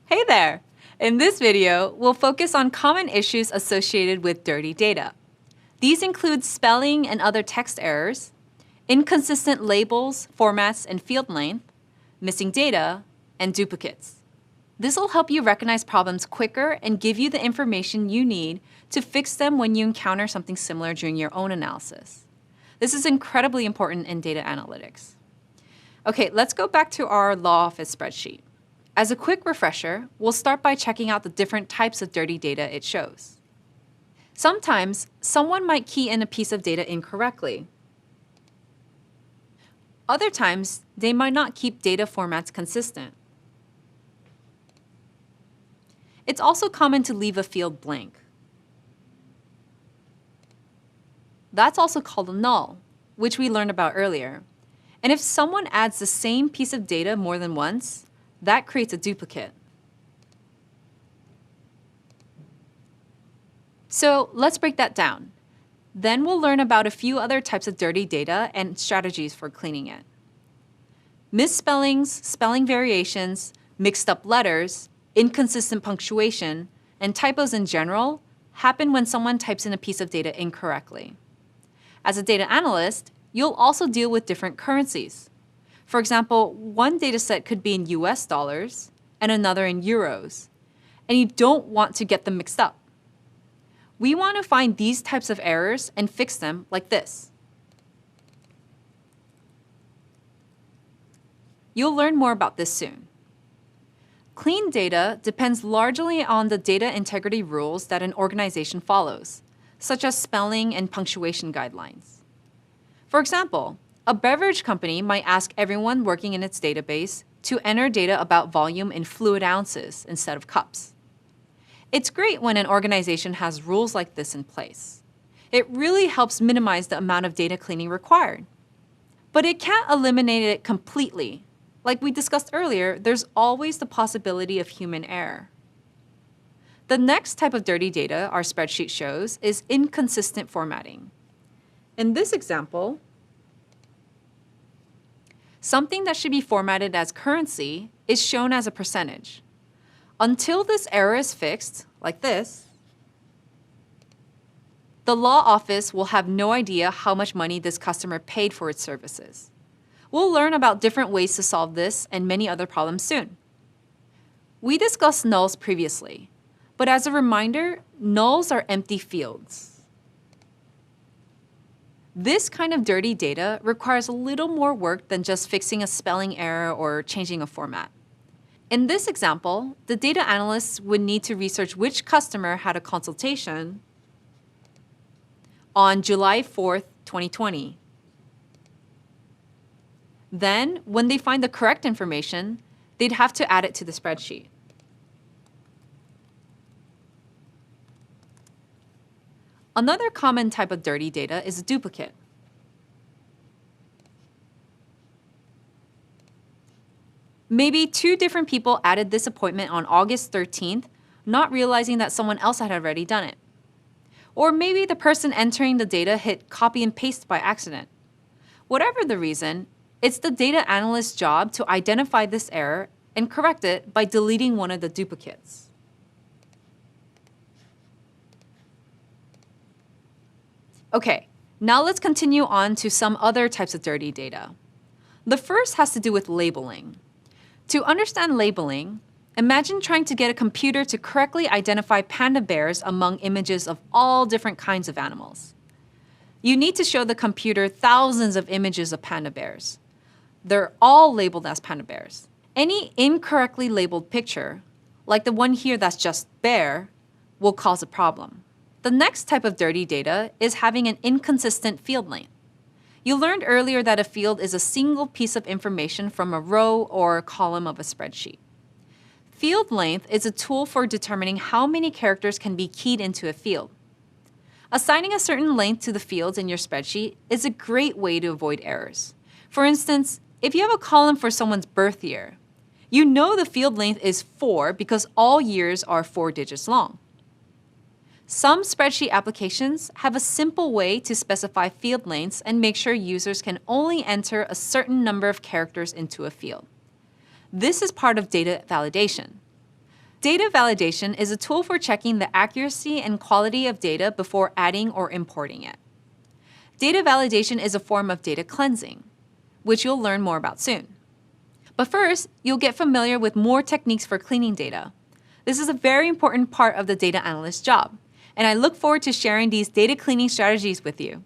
Hey there! In this video, we'll focus on common issues associated with dirty data. These include spelling and other text errors, inconsistent labels, formats, and field length, missing data, and duplicates. This will help you recognize problems quicker and give you the information you need to fix them when you encounter something similar during your own analysis. This is incredibly important in data analytics. Okay, let's go back to our Law Office spreadsheet. As a quick refresher, we'll start by checking out the different types of dirty data it shows. Sometimes, someone might key in a piece of data incorrectly. Other times, they might not keep data formats consistent. It's also common to leave a field blank. That's also called a null, which we learned about earlier. And if someone adds the same piece of data more than once, that creates a duplicate. So let's break that down. Then we'll learn about a few other types of dirty data and strategies for cleaning it. Misspellings, spelling variations, mixed up letters, inconsistent punctuation, and typos in general happen when someone types in a piece of data incorrectly. As a data analyst, you'll also deal with different currencies. For example, one dataset could be in US dollars and another in euros, and you don't want to get them mixed up. We want to find these types of errors and fix them like this. You'll learn more about this soon. Clean data depends largely on the data integrity rules that an organization follows, such as spelling and punctuation guidelines. For example, a beverage company might ask everyone working in its database to enter data about volume in fluid ounces instead of cups. It's great when an organization has rules like this in place. It really helps minimize the amount of data cleaning required. But it can't eliminate it completely. Like we discussed earlier, there's always the possibility of human error. The next type of dirty data our spreadsheet shows is inconsistent formatting. In this example, something that should be formatted as currency is shown as a percentage. Until this error is fixed, like this, the law office will have no idea how much money this customer paid for its services. We'll learn about different ways to solve this and many other problems soon. We discussed nulls previously, but as a reminder, nulls are empty fields. This kind of dirty data requires a little more work than just fixing a spelling error or changing a format. In this example, the data analysts would need to research which customer had a consultation on July 4th, 2020. Then, when they find the correct information, they'd have to add it to the spreadsheet. Another common type of dirty data is a duplicate. Maybe two different people added this appointment on August 13th, not realizing that someone else had already done it. Or maybe the person entering the data hit copy and paste by accident. Whatever the reason, it's the data analyst's job to identify this error and correct it by deleting one of the duplicates. Okay, now let's continue on to some other types of dirty data. The first has to do with labeling. To understand labeling, imagine trying to get a computer to correctly identify panda bears among images of all different kinds of animals. You need to show the computer thousands of images of panda bears. They're all labeled as panda bears. Any incorrectly labeled picture, like the one here that's just bear, will cause a problem. The next type of dirty data is having an inconsistent field length. You learned earlier that a field is a single piece of information from a row or column of a spreadsheet. Field length is a tool for determining how many characters can be keyed into a field. Assigning a certain length to the fields in your spreadsheet is a great way to avoid errors. For instance, if you have a column for someone's birth year, you know the field length is 4 because all years are 4 digits long. Some spreadsheet applications have a simple way to specify field lengths and make sure users can only enter a certain number of characters into a field. This is part of data validation. Data validation is a tool for checking the accuracy and quality of data before adding or importing it. Data validation is a form of data cleansing, which you'll learn more about soon. But first, you'll get familiar with more techniques for cleaning data. This is a very important part of the data analyst's job, and I look forward to sharing these data cleaning strategies with you.